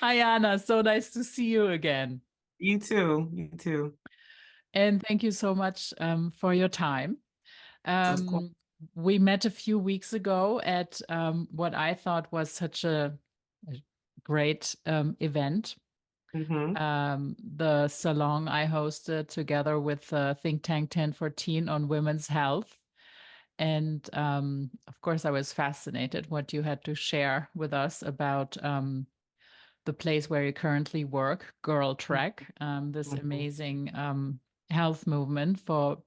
Ayanna, so nice to see you again. You too. You too. And thank you so much for your time. Of course. Um, we met a few weeks ago at what I thought was such a great event. Hmm. The salon I hosted together with Think Tank 1014 on women's health. And of course, I was fascinated what you had to share with us about the place where you currently work, GirlTrek, this Hmm. amazing health movement for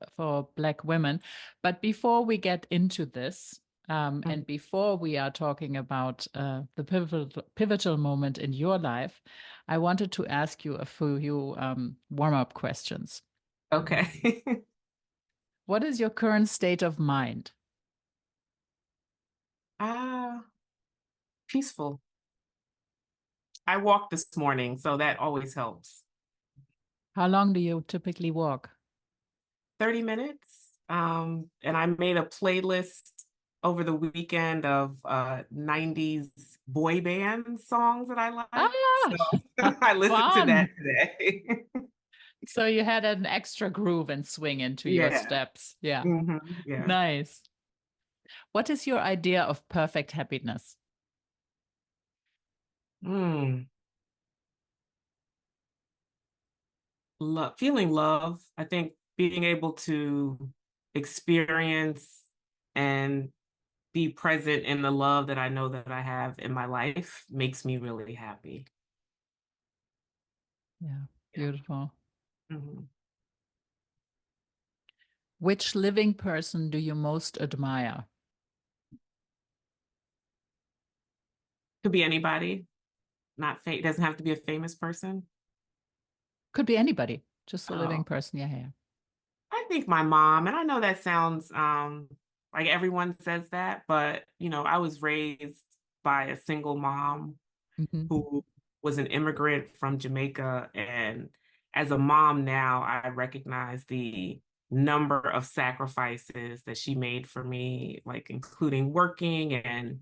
Black women. But before we get into this, and before we are talking about the pivotal moment in your life, I wanted to ask you a few warm-up questions. Okay. What is your current state of mind? Ah, peaceful. I walked this morning, so that always helps. How long do you typically walk? 30 minutes. And I made a playlist over the weekend of 90s boy band songs that I like. Ah, So I listened to that fun. today. So you had an extra groove and swing into your Yeah. steps. Yeah. Yeah. Nice. What is your idea of perfect happiness? Mm. Love, feeling love. I think being able to experience and be present in the love that I know that I have in my life makes me really happy. Yeah, Yeah. beautiful. Mhm. Which living person do you most admire? Could be anybody, not doesn't have to be a famous person. Could be anybody, just a living Oh, person. Yeah, yeah. I think my mom, and I know that sounds like everyone says that, but I was raised by a single mom Mhm. who was an immigrant from Jamaica. And as a mom now, I recognize the number of sacrifices that she made for me, like including working and,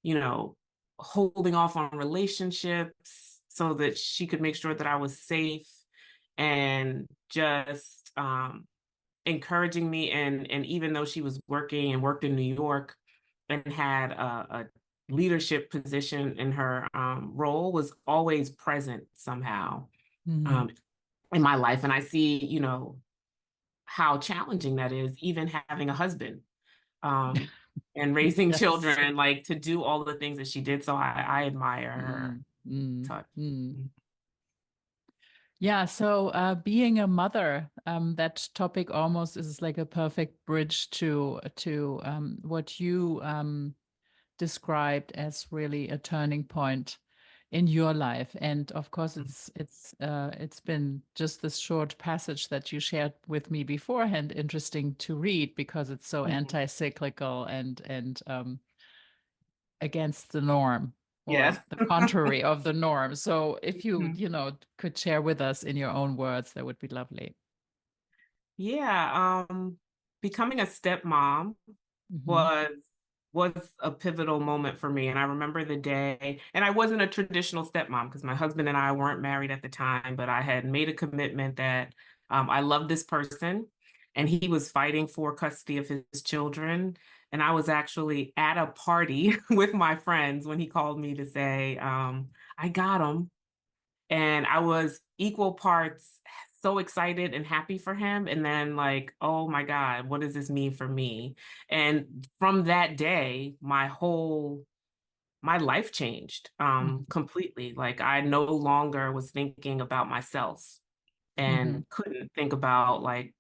you know, holding off on relationships so that she could make sure that I was safe and just encouraging me. And even though she was working and worked in New York and had a leadership position in her role, was always present somehow Mhm. um, in my life. And I see, how challenging that is, even having a husband um, and raising Yes. children, like to do all the things that she did. So I admire her Mm, mm, touch. mm. Yeah, so being a mother, that topic almost is like a perfect bridge to what you described as really a turning point in your life. And of course, it's been just this short passage that you shared with me beforehand, interesting to read because it's so Mhm. anti-cyclical and against the norm or Yes. the contrary of the norm. So if you, Mhm. could share with us in your own words, that would be lovely. Yeah. Becoming a stepmom Hmm. was was a pivotal moment for me. And I remember the day, and I wasn't a traditional stepmom because my husband and I weren't married at the time, but I had made a commitment that I loved this person and he was fighting for custody of his children. And I was actually at a party with my friends when he called me to say, I got him. And I was equal parts so excited and happy for him. And then, like, oh my God, what does this mean for me? And from that day, my life changed completely. Like, I no longer was thinking about myself Hmm. and couldn't think about like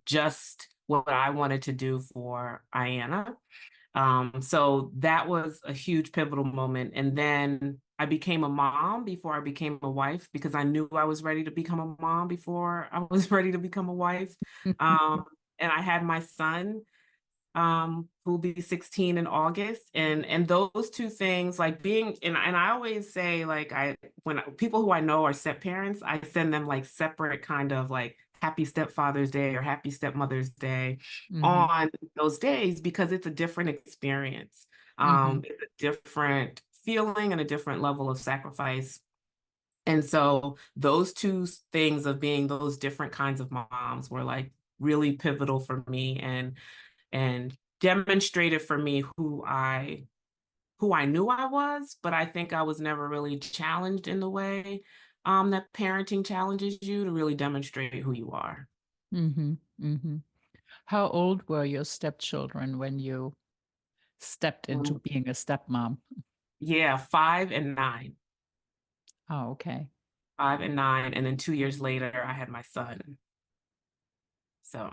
just what I wanted to do for Ayanna. So that was a huge pivotal moment. And then I became a mom before I became a wife because I knew I was ready to become a mom before I was ready to become a wife. Um, and I had my son, who will be 16 in August. And those two things, like being, and I always say, like, when people who I know are step parents, I send them like separate kind of like happy stepfather's day or happy stepmother's day Hmm. on those days because it's a different experience. Hmm. It's a different feeling and a different level of sacrifice And so those two things of being those different kinds of moms were like really pivotal for me and demonstrated for me who I knew I was, but I think I was never really challenged in the way that parenting challenges you to really demonstrate who you are. Mm-hmm. Mm-hmm. How old were your stepchildren when you stepped into Um, being a stepmom? yeah, 5 and 9, Oh, okay. 5 and 9, and then 2 years later, I had my son. So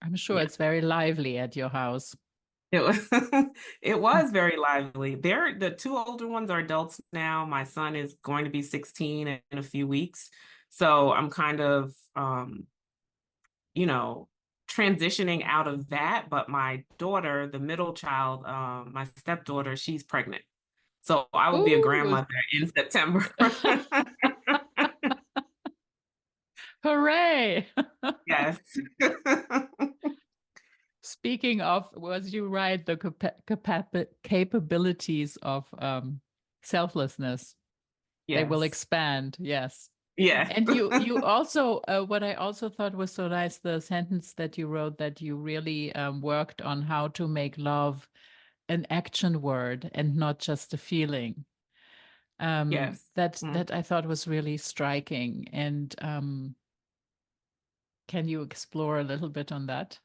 I'm sure yeah, it's very lively at your house. it was it was very lively. The two older ones are adults now. My son is going to be 16 in a few weeks, so I'm kind of you know, transitioning out of that. But my daughter, the middle child, my stepdaughter, she's pregnant. So I will be a Ooh, grandmother in September. hooray! Yes. Speaking of, was you right, the capabilities of selflessness, they will Yes. expand. Yes. Yes. And you also, what I also thought was so nice, the sentence that you wrote that you really worked on how to make love an action word and not just a feeling. Yes. Mm. That I thought was really striking. And can you explore a little bit on that?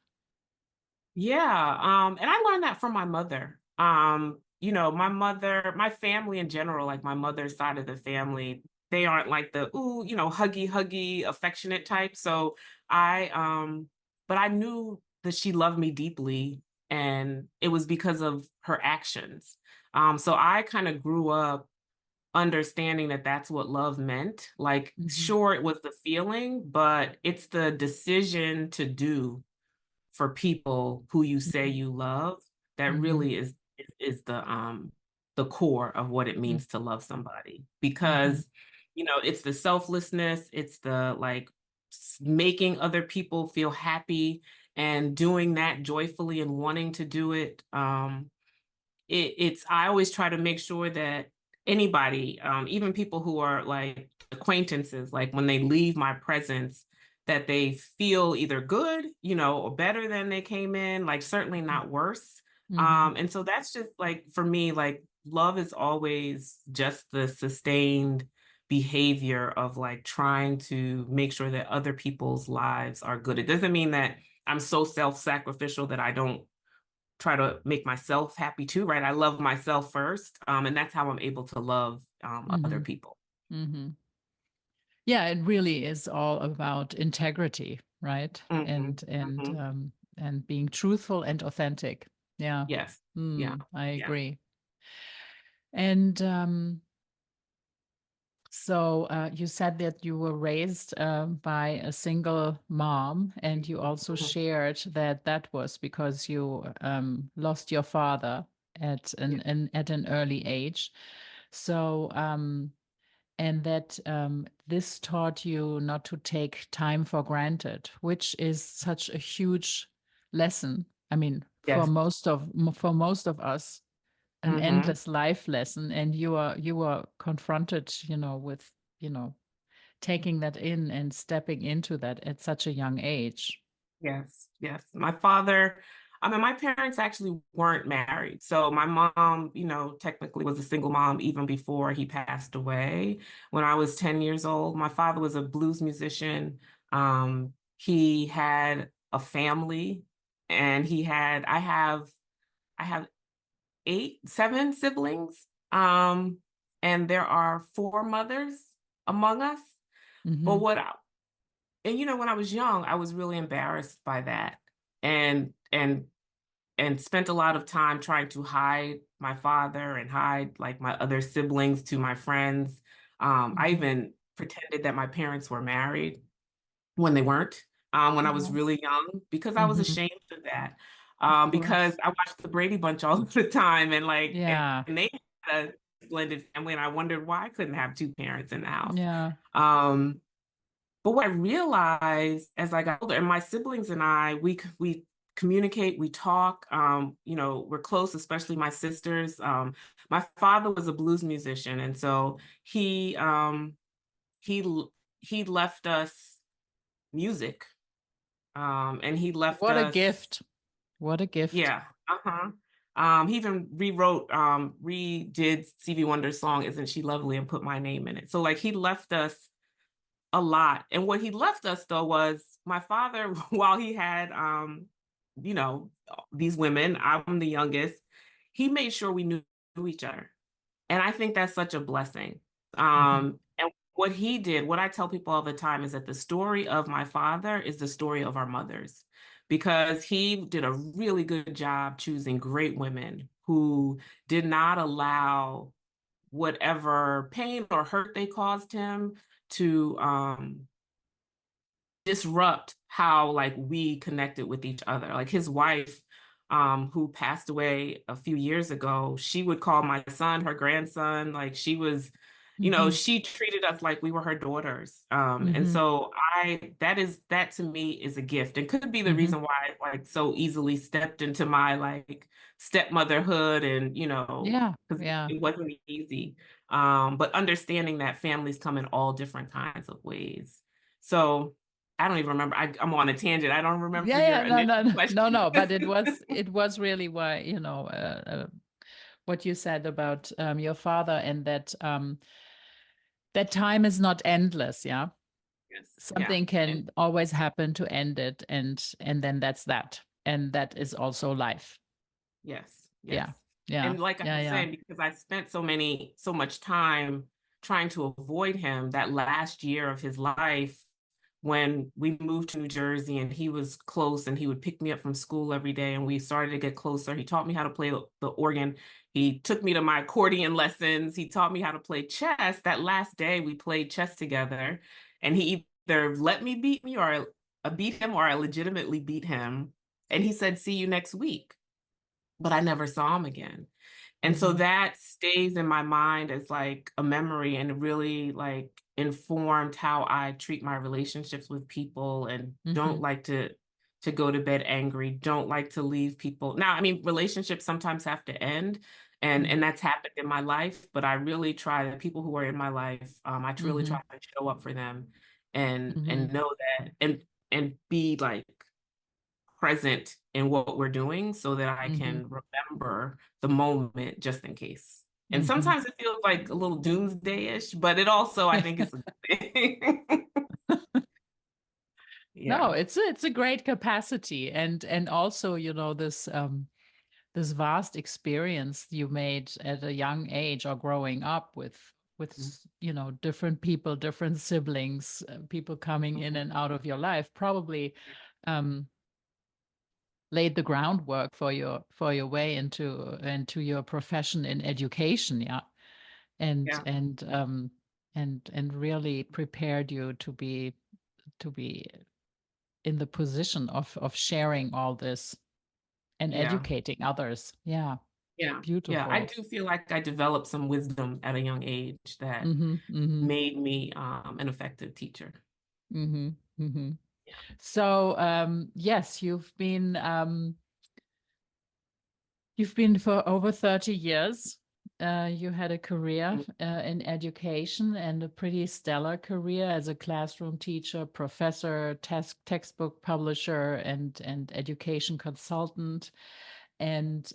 Yeah, and I learned that from my mother. My mother, my family in general, like my mother's side of the family, they aren't like the ooh, huggy, huggy, affectionate type. So but I knew that she loved me deeply, and it was because of her actions. So I kind of grew up understanding that that's what love meant. Like, Hmm. sure, it was the feeling, but it's the decision to do for people who you say you love that Hmm. really is the core of what it means to love somebody, Hmm. because it's the selflessness, it's the like making other people feel happy and doing that joyfully and wanting to do it. It's I always try to make sure that anybody, even people who are like acquaintances, like when they leave my presence, that they feel either good, or better than they came in, like certainly not worse. Hmm. And so that's just like for me, like love is always just the sustained behavior of like trying to make sure that other people's lives are good. It doesn't mean that I'm so self-sacrificial that I don't try to make myself happy too, right? I love myself first. And that's how I'm able to love other Hmm. people. Hmm. Yeah, it really is all about integrity, right? Hmm. Hmm. And being truthful and authentic. Yeah. Yes. Yeah. I Yeah. agree. And so you said that you were raised by a single mom, and you also Mhm. shared that that was because you lost your father Yeah. at an early age. So and that this taught you not to take time for granted, which is such a huge lesson. I mean, Yes. for most of us, an Hmm. endless life lesson, and you were confronted, with taking that in and stepping into that at such a young age. Yes, yes. My parents actually weren't married. So my mom, technically was a single mom even before he passed away when I was 10 years old. My father was a blues musician. He had a family, and I have 7 siblings. And there are 4 mothers among us. But Hmm. when I was young, I was really embarrassed by that, and and and spent a lot of time trying to hide my father and hide like my other siblings to my friends. I Hmm. even pretended that my parents were married when they weren't, when I was Oh. really young, because I was Hmm. ashamed of that. Of Because course. I watched the Brady Bunch all the time, Yeah. and they had a blended family, and I wondered why I couldn't have two parents in the house. Yeah. Um, but what I realized as I got older, and my siblings and I, we communicate, we talk, we're close, especially my sisters. My father was a blues musician, and so he he left us music, and he left What a us, gift. What a gift. yeah, uh-huh. He even redid Stevie Wonder's song "Isn't She Lovely" and put my name in it. So like he left us a lot. And what he left us though was my father, while he had you know, these women, I'm the youngest, he made sure we knew each other. And I think that's such a blessing. Mhm. And what he did, what I tell people all the time is that the story of my father is the story of our mothers, because he did a really good job choosing great women who did not allow whatever pain or hurt they caused him to disrupt how like we connected with each other. Like his wife, who passed away a few years ago, she would call my son her grandson. Like she was, Mhm. she treated us like we were her daughters. And Mhm. so that to me is a gift, and could be the Mhm. reason why I like so easily stepped into my like stepmotherhood, and Yeah. because Yeah. it wasn't easy. But understanding that families come in all different kinds of ways. So I don't even remember. I'm on a tangent. I don't remember Yeah, your yeah, no, initial no, no, no, question. no, but it was really why, what you said about your father, and that time is not endless, yeah. Yes. Yeah. Something And can always happen to end it, and then that's that. And that is also life. yes. Yeah. Yes. Yeah. And like I Yeah, was yeah. saying, because I spent so much time trying to avoid him, that last year of his life, when we moved to New Jersey and he was close and he would pick me up from school every day and we started to get closer. He taught me how to play the organ. He took me to my accordion lessons. He taught me how to play chess. That last day we played chess together, and he either let me beat me, or I beat him, or I legitimately beat him. And he said, "See you next week." But I never saw him again. And so Mhm. that stays in my mind as like a memory, and really like informed how I treat my relationships with people, and don't Mhm. like to go to bed angry, don't like to leave people. Now, I mean, relationships sometimes have to end, and Mhm. that's happened in my life, but I really try, the people who are in my life, I truly try Mhm. to show up for them, and Mhm. know that, and be like present in what we're doing, so that I Mhm. can remember the moment just in case. And Mhm. sometimes it feels like a little doomsday-ish, but it also, I think, is a good thing. No, Yeah. it's a great capacity, and also, this vast experience you made at a young age, or growing up with different people, different siblings, people coming in Mhm. and out of your life, probably um laid the groundwork for your way into your profession in education, yeah. and Yeah. and um and really prepared you to be in the position of sharing all this and Yeah. educating others. Yeah, Yeah. Yeah. I beautiful. do feel like I developed some wisdom at a young age that Mm-hmm, mm-hmm, made me an effective teacher. mm-hmm, mm-hmm. Yeah. So yes, you've been for over 30 years. You had a career in education, and a pretty stellar career as a classroom teacher, professor, textbook publisher, and education consultant. And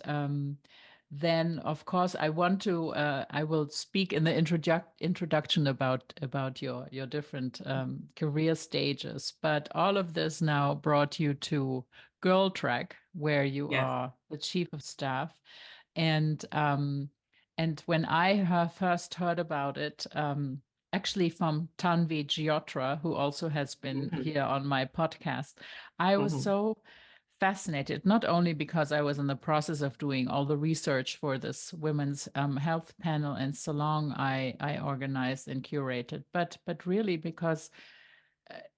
then, of course, I will speak in the introduction about your different career stages. But all of this now brought you to GirlTrek, where you Yes. are the chief of staff. And when I have first heard about it, actually from Tanvi Giotra, who also has been Hmm. here on my podcast, I was Hmm. so fascinated, not only because I was in the process of doing all the research for this women's health panel and salon I organized and curated, but really because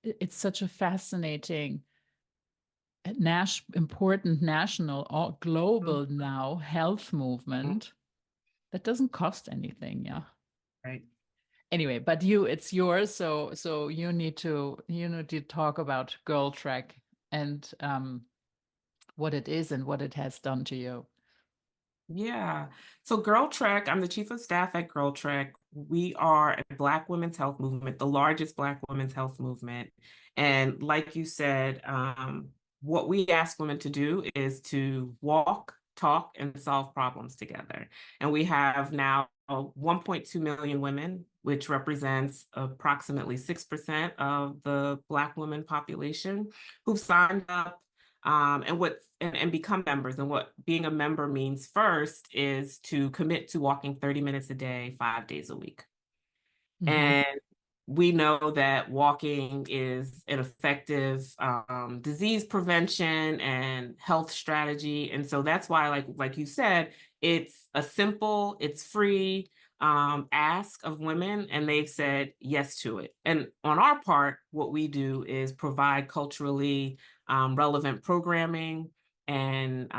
it's such a fascinating, important national or global now health Hmm. movement that doesn't cost anything. Yeah. Right. Anyway, but it's yours, so you need to talk about GirlTrek and what it is and what it has done to you. Yeah. So GirlTrek, I'm the chief of staff at GirlTrek. We are a Black women's health movement, the largest Black women's health movement. And like you said, what we ask women to do is to walk, talk, and solve problems together. And we have now 1.2 million women, which represents approximately 6% of the Black women population who've signed up and become members. And what being a member means first is to commit to walking 30 minutes a day, 5 days a week. Mm-hmm. And we know that walking is an effective disease prevention and health strategy. And so that's why, like you said, it's a simple, it's free ask of women, and they've said yes to it. And on our part, what we do is provide culturally relevant programming and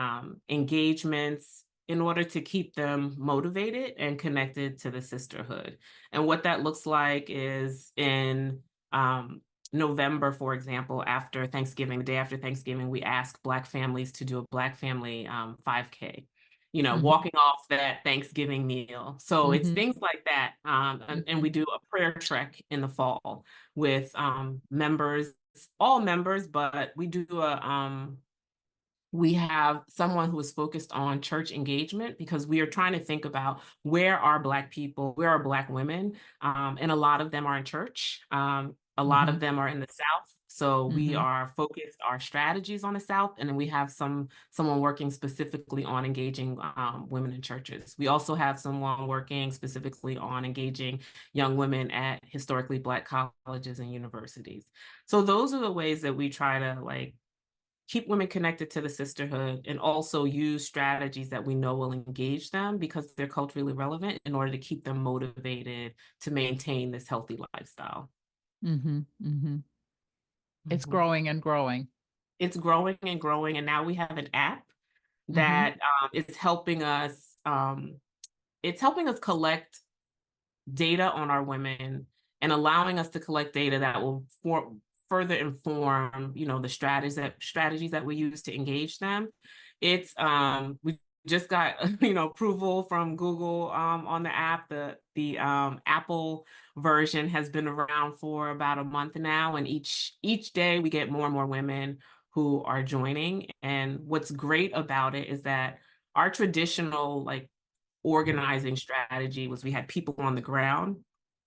engagements in order to keep them motivated and connected to the sisterhood. And what that looks like is in November, for example, after Thanksgiving, the day after Thanksgiving, we ask Black families to do a Black family 5K, Mm-hmm. walking off that Thanksgiving meal. So it's Mm-hmm. things like that. And Mm-hmm. we do a prayer trek in the fall with members, all members, but we have someone who is focused on church engagement because we are trying to think about where are Black people, where are Black women, and a lot of them are in church. A lot Mm-hmm. of them are in the South. So we Mm-hmm. are focused our strategies on the South, and then we have someone working specifically on engaging women in churches. We also have someone working specifically on engaging young women at historically Black colleges and universities. So those are the ways that we try to keep women connected to the sisterhood and also use strategies that we know will engage them because they're culturally relevant in order to keep them motivated to maintain this healthy lifestyle. Mm-hmm. Mm-hmm. It's Mhm. growing and growing. It's growing and growing, and now we have an app Mm-hmm. that is helping us. It's helping us collect data on our women and allowing us to collect data that will further inform, the strategies that we use to engage them. It's we just got approval from Google on the app. The Apple version has been around for about a month now, and each day we get more and more women who are joining. And what's great about it is that our traditional organizing strategy was we had people on the ground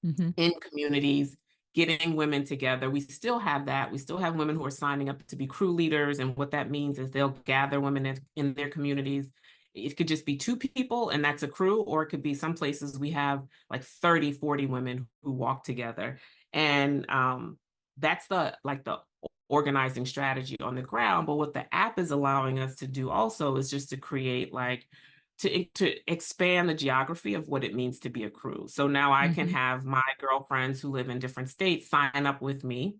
Mm-hmm. in communities getting women together. We still have that. We still have women who are signing up to be crew leaders. And what that means is they'll gather women in their communities. It could just be two people and that's a crew, or it could be some places we have like 30, 40 women who walk together. And that's the organizing strategy on the ground. But what the app is allowing us to do also is just to create to expand the geography of what it means to be a crew. So now I can Mm-hmm. have my girlfriends who live in different states sign up with me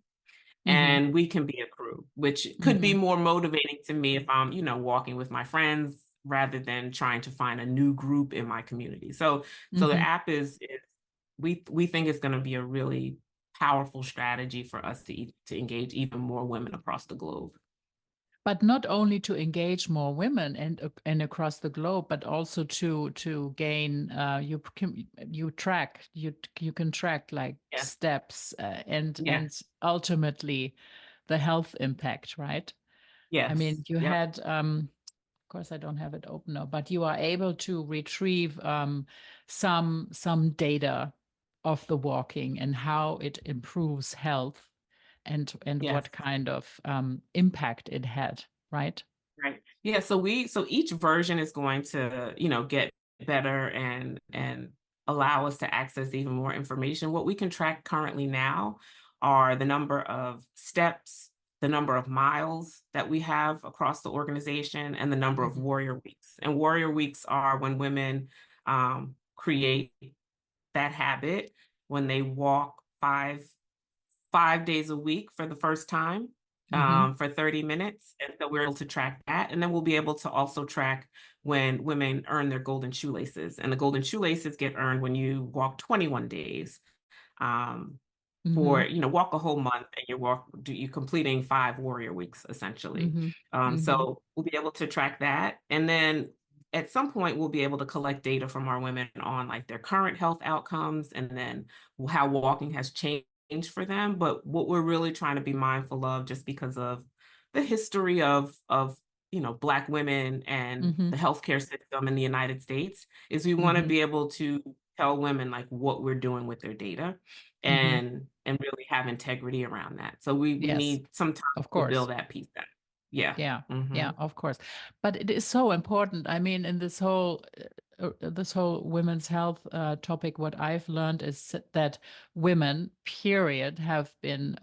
Mm-hmm. and we can be a crew, which could be Mm-hmm. more motivating to me if I'm, walking with my friends rather than trying to find a new group in my community. So the Mm-hmm. app is we think it's going to be a really powerful strategy for us to engage even more women across the globe. But not only to engage more women and across the globe, but also to gain you can track like Yes, steps yes, and ultimately the health impact, right? I yes, mean, you yep, had of course I don't have it open now, but you are able to retrieve some data of the walking and how it improves health and yes. what kind of impact it had, right? Right. Yeah. So each version is going to, get better and allow us to access even more information. What we can track currently now are the number of steps, the number of miles that we have across the organization, and the number of Mhm. warrior weeks. And warrior weeks are when women create that habit, when they walk 5 days a week for the first time Mhm. for 30 minutes. And so we're able to track that. And then we'll be able to also track when women earn their golden shoelaces. And the golden shoelaces get earned when you walk 21 days. Um, for, Mm-hmm. walk a whole month and you're completing 5 warrior weeks essentially. Mm-hmm. Mm-hmm. So we'll be able to track that. And then at some point we'll be able to collect data from our women on like their current health outcomes and then how walking has changed for them. But what we're really trying to be mindful of, just because of the history of Black women and Mm-hmm. the healthcare system in the United States, is we want to Mm-hmm. be able to tell women like what we're doing with their data Mm-hmm. and really have integrity around that. So we Yes, need some time of to build course. that piece out. Yeah. Yeah, Mm-hmm. yeah, of course. But it is so important. I mean, in this whole women's health topic, what I've learned is that women, period, have been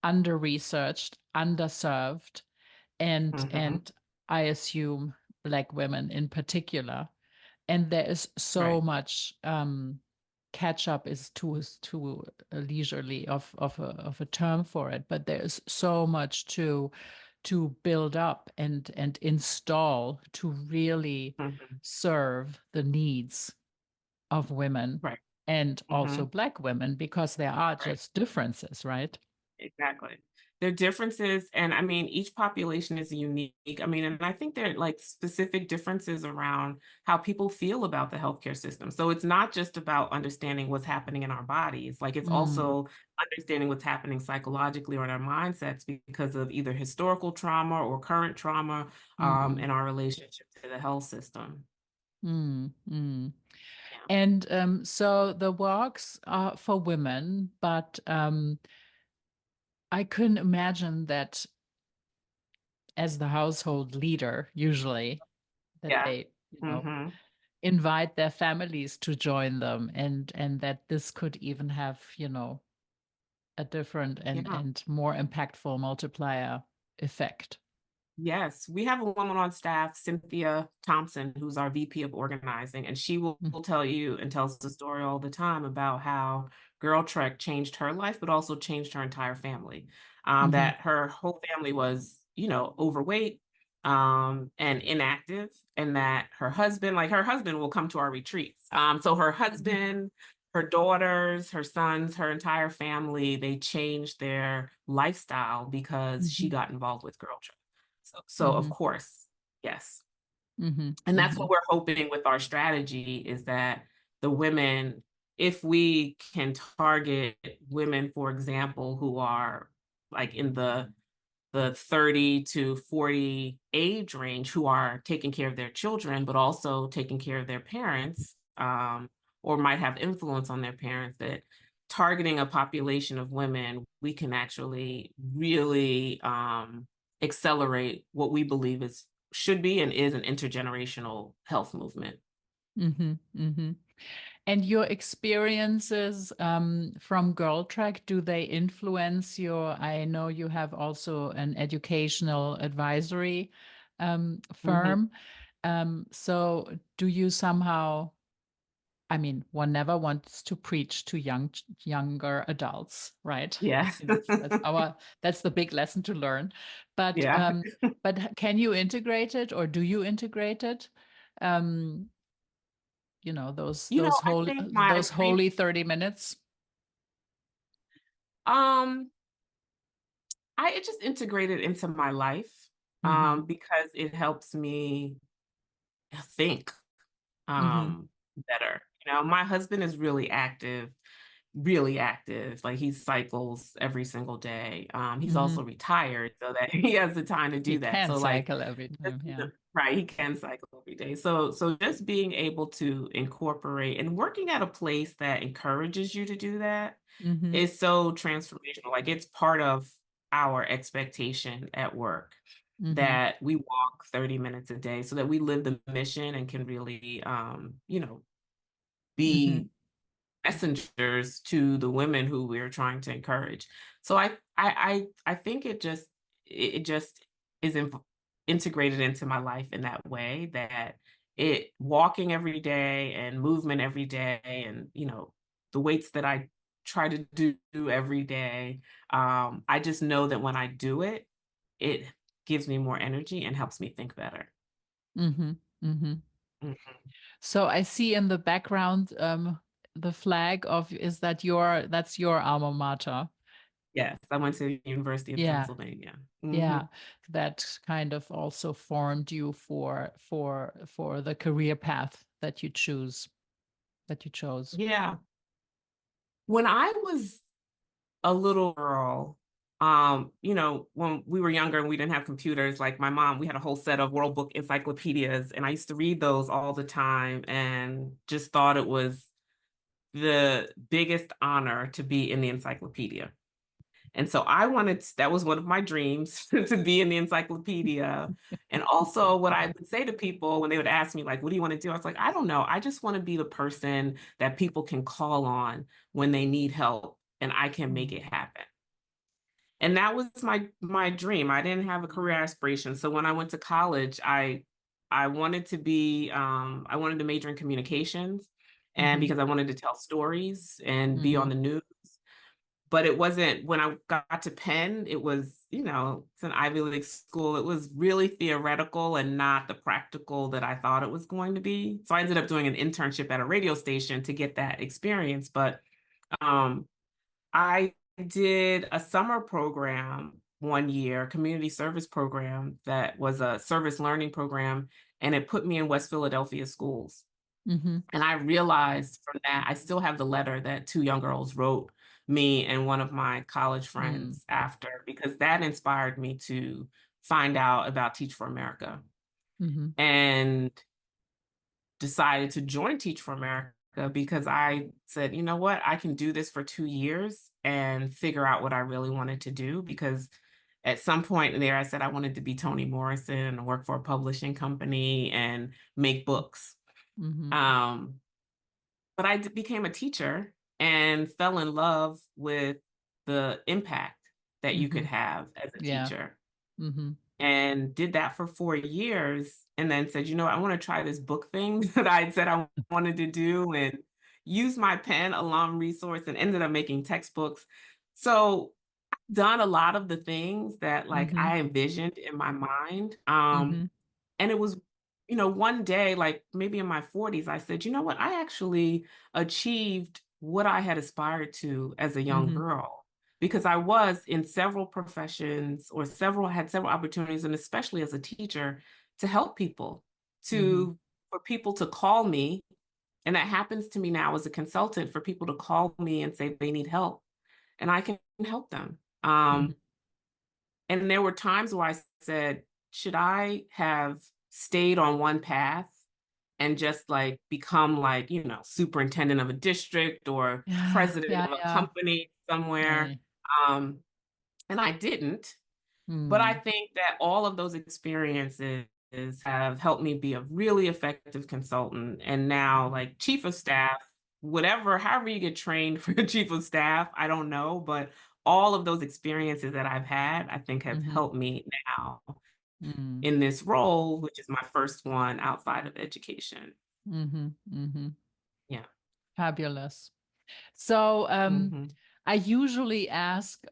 under-researched, underserved, Mm-hmm. and I assume Black women in particular. And there is so Right. much catch up is too leisurely of a term for it, but there's so much to build up and install to really Mm-hmm. serve the needs of women Right. and Mm-hmm. also Black women, because there are Right. just differences, right? Exactly. There are differences, and I mean, each population is unique. I mean, and I think there are like specific differences around how people feel about the healthcare system. So it's not just about understanding what's happening in our bodies, like it's Mm, also understanding what's happening psychologically or in our mindsets because of either historical trauma or current trauma, mm, in our relationship to the health system. mm. Yeah. And so the walks are for women, but I couldn't imagine that as the household leader, usually that Yeah. they, Mm-hmm. invite their families to join them, and that this could even have, a different Yeah. and more impactful multiplier effect. Yes, we have a woman on staff, Cynthia Thompson, who's our VP of organizing, and she Mm, will tell you and tells the story all the time about how GirlTrek changed her life, but also changed her entire family. mhm, That her whole family was, overweight, and inactive, and that her husband will come to our retreats. So her mhm, husband, her daughters, her sons, her entire family, they changed their lifestyle because she mhm, got involved with GirlTrek. So of mhm, course, yes. mhm, And that's what mhm, we're hoping with our strategy, is that the women, if we can target women, for example, who are like in the 30 to 40 age range, who are taking care of their children, but also taking care of their parents, or might have influence on their parents, that targeting a population of women, we can actually really accelerate what we believe is should be and is an intergenerational health movement. mhm, mhm. And your experiences from GirlTrek, do they influence your? I know you have also an educational advisory Mhm. firm. So do you somehow, I mean, one never wants to preach to younger adults, right? Yeah. That's the big lesson to learn. But Yeah. can you integrate it, or do you integrate it? Um, I think my those holy 30 minutes. um I just integrate it into my life, Mm-hmm. because it helps me think Mm-hmm. better. My husband is really active, really active. Like he cycles every single day. He's Mm-hmm. also retired so that he has the time to He do that. can So like cycle every time. Yeah. right, he can cycle every day. So just being able to incorporate and working at a place that encourages you to do that Mm-hmm. is so transformational. Like it's part of our expectation at work Mm-hmm. that we walk 30 minutes a day so that we live the mission and can really, Mm-hmm. be messengers to the women who we're trying to encourage. So I think it just is integrated into my life in that way, that it walking every day and movement every day, and the weights that I try to do every day. I just know that when I do it, it gives me more energy and helps me think better. Mm-hmm. Mm-hmm. Mhm. So I see in the background the flag of, is that that's your alma mater? Yes, I went to the University of Yeah. Pennsylvania. Yeah, that kind of also formed you for the career path that you chose. Yeah. When I was a little girl, when we were younger and we didn't have computers, like my mom, we had a whole set of World Book encyclopedias, and I used to read those all the time and just thought it was the biggest honor to be in the encyclopedia. And so that was one of my dreams to be in the encyclopedia. And also, what I would say to people when they would ask me, like, what do you want to do? I was like, I don't know. I just want to be the person that people can call on when they need help and I can make Mm. it happen. And that was my dream. I didn't have a career aspiration. So when I went to college, I wanted I wanted to major in communications, and Mm-hmm. because I wanted to tell stories and be Mm-hmm. on the news. But it wasn't, when I got to Penn, it was, it's an Ivy League school. It was really theoretical and not the practical that I thought it was going to be. So I ended up doing an internship at a radio station to get that experience. But um, I did a summer program one year, community service program that was a service learning program, and it put me in West Philadelphia schools. Mm-hmm. And I realized from that, I still have the letter that two young girls wrote me and one of my college Mm. friends after, because that inspired me to find out about Teach for America Mm-hmm. and decided to join Teach for America because I said, you know what, I can do this for 2 years and figure out what I really wanted to do. Because at some point in there, I said I wanted to be Toni Morrison and work for a publishing company and make books. Mm-hmm. Um, but I became a teacher and fell in love with the impact that you Mm-hmm. could have as a Yeah. teacher, Mm-hmm. and did that for 4 years, and then said, I want to try this book thing that I said I wanted to do, and use my pen alum resource, and ended up making textbooks. So I've done a lot of the things that like Mm-hmm. I envisioned in my mind. Mm-hmm. And it was, one day, like maybe in my 40s, I said, you know what? I actually achieved what I had aspired to as a young Mm-hmm. girl, because I was in several professions, or had several opportunities, and especially as a teacher, to help people, Mm-hmm. for people to call me. And that happens to me now as a consultant, for people to call me and say they need help, and I can help them. Mm-hmm. And there were times where I said, should I have stayed on one path and just like become like, superintendent of a district or Yeah. president Yeah. of a Yeah. company somewhere? Yeah. Um, and I didn't. But I Mm. think that all of those experiences have helped me be a really effective consultant. And now, Mm-hmm. like chief of staff, whatever, however you get trained for chief of staff, I don't know. But all of those experiences that I've had, I think have Mm-hmm. helped me now Mm. in this role, which is my first one outside of education. Mm-hmm. Mm-hmm. Yeah. Fabulous. So, Hmm. I usually ask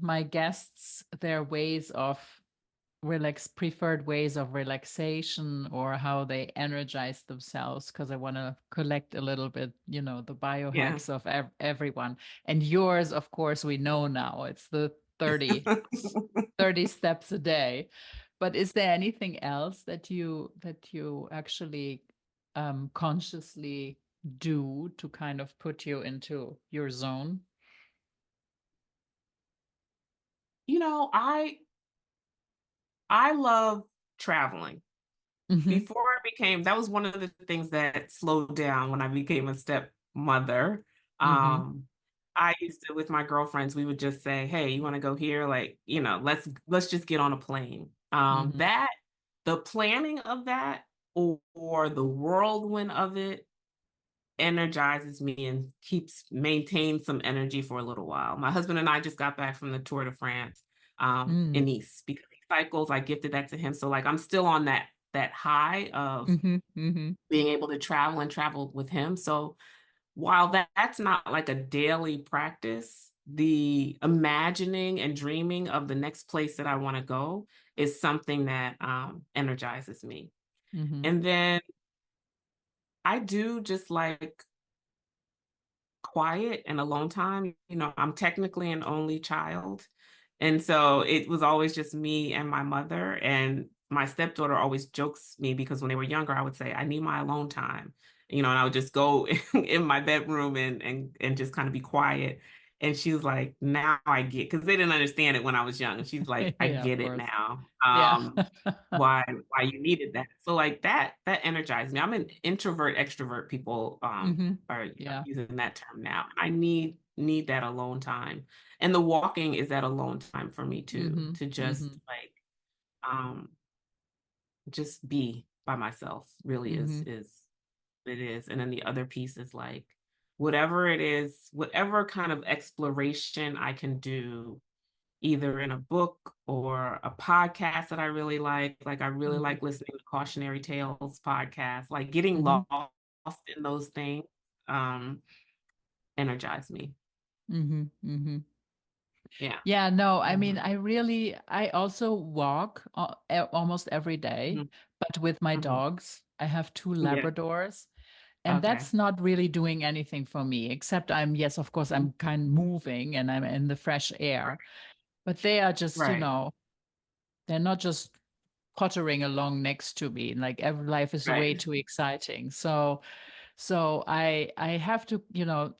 my guests their ways of preferred ways of relaxation, or how they energize themselves, because I want to collect a little bit, the Yeah. biohacks of everyone. And yours, of course, we know now. It's the 30 steps a day. But is there anything else that you actually consciously do to kind of put you into your zone? I love traveling. Mm-hmm. Before I became, that was one of the things that slowed down when I became a stepmother. Mm-hmm. Um, I used to, with my girlfriends, we would just say, "Hey, you want to go here? Like, let's just get on a plane." Mm-hmm. The planning of that, or the whirlwind of it, energizes me and maintains some energy for a little while. My husband and I just got back from the Tour de France, in Mm. Nice, because he cycles. I gifted that to him, so like I'm still on that high of Mm-hmm. Mm-hmm. being able to travel and travel with him. So while that's not like a daily practice, the imagining and dreaming of the next place that I want to go is something that energizes me. Mm-hmm. And then I do just like quiet and alone time. You know, I'm technically an only child. And so it was always just me and my mother. And my stepdaughter always jokes me because when they were younger, I would say, I need my alone time. You know, and I would just go in my bedroom and just kind of be quiet. And she was like, now I get, because they didn't understand it when I was young. And she's like, I Yeah, of get it course. now. Yeah. Why you needed that. So like that energized me. I'm an introvert, extrovert, people are Yeah. using that term now. I need that alone time. And the walking is that alone time for me too, to just like um just be by myself really is it is. And then the other piece is like whatever it is, whatever kind of exploration I can do either in a book or a podcast that I really like. Like I really like listening to cautionary tales podcasts, like getting lost in those things um energize me. Yeah. Yeah, no, I mean, Mhm. I also walk almost every day, Mhm. but with my Mhm. dogs. I have two Yeah. Labradors, and Okay. that's not really doing anything for me, except yes, of course, I'm kind of moving and I'm in the fresh air, but they are just, Right. they're not just pottering along next to me. Like every life is way Right. too exciting. So I have to,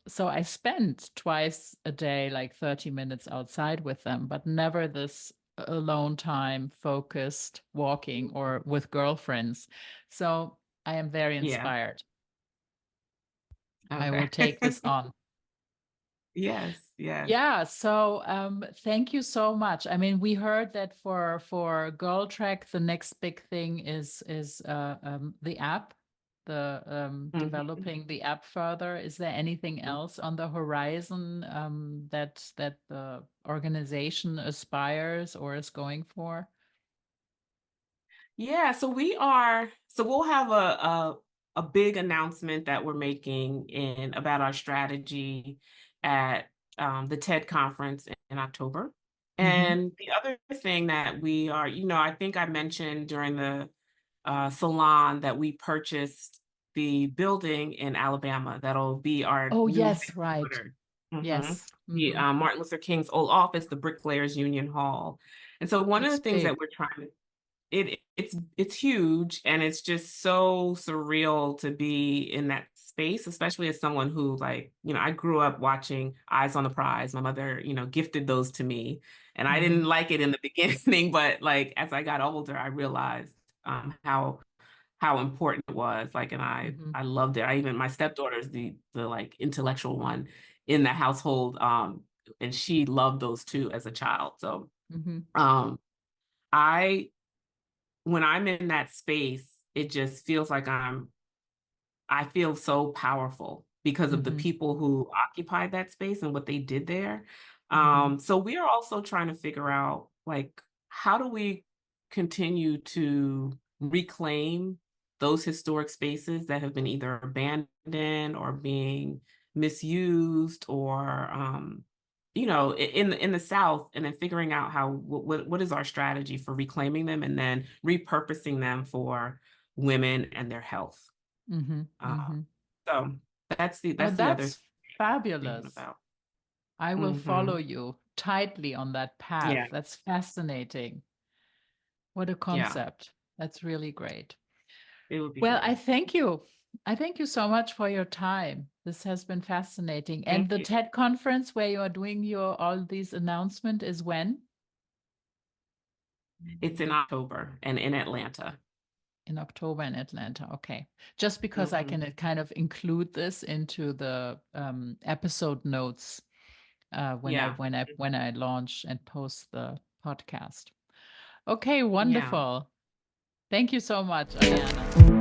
so I spend twice a day, like 30 minutes outside with them, but never this alone time, focused walking or with girlfriends. So I am very Yeah. inspired. I will Okay. take this on. Yes. Yes. Yeah, so thank you so much. I mean, we heard that for GirlTrek, the next big thing is the app, the Mhm. developing the app further. Is there anything else on the horizon that the organization aspires or is going for? Yeah, so we'll have a big announcement that we're making in about our strategy at the TED conference in October. Mm-hmm. And the other thing that we are, I think I mentioned during the salon that we purchased the building in Alabama that'll be our Oh, new yes, right. headquarters. Mhm. Yes. The Mm-hmm. Martin Luther King's old office, the Bricklayers Union Hall. And so one of It's the things that big. we're trying to it's huge and it's just so surreal to be in that space, especially as someone who like, I grew up watching Eyes on the Prize. My mother, gifted those to me and I Mm-hmm. didn't like it in the beginning, but like as I got older, I realized how important it was. Like, and Mm-hmm. I loved it. I even my stepdaughter is the like intellectual one in the household. And she loved those too as a child. So Mm-hmm. um I when I'm in that space, it just feels like I feel so powerful because of the Mm-hmm. people who occupied that space and what they did there. Mm-hmm. So we are also trying to figure out like how do we continue to reclaim those historic spaces that have been either abandoned or being misused or in the South, and then figuring out how what is our strategy for reclaiming them and then repurposing them for women and their health. Mm-hmm. Uh, Mm-hmm. so Oh, that's the other that's thing I'm thinking fabulous. about. I will follow Hmm. you tightly on that Yeah, path. That's fascinating. What a yeah, concept. That's really great. it would be Well, I great. thank you. I thank you so much for your time. This has been fascinating. And Thank the you. TED conference where you are doing your all these announcement is when? It's in October and in Atlanta. In October in Atlanta. Okay. Just because I can Hmm. kind of include this into the episode notes when I Yeah, when I when I launch and post the podcast. Okay, yeah. wonderful. Thank you so much, Ayanna.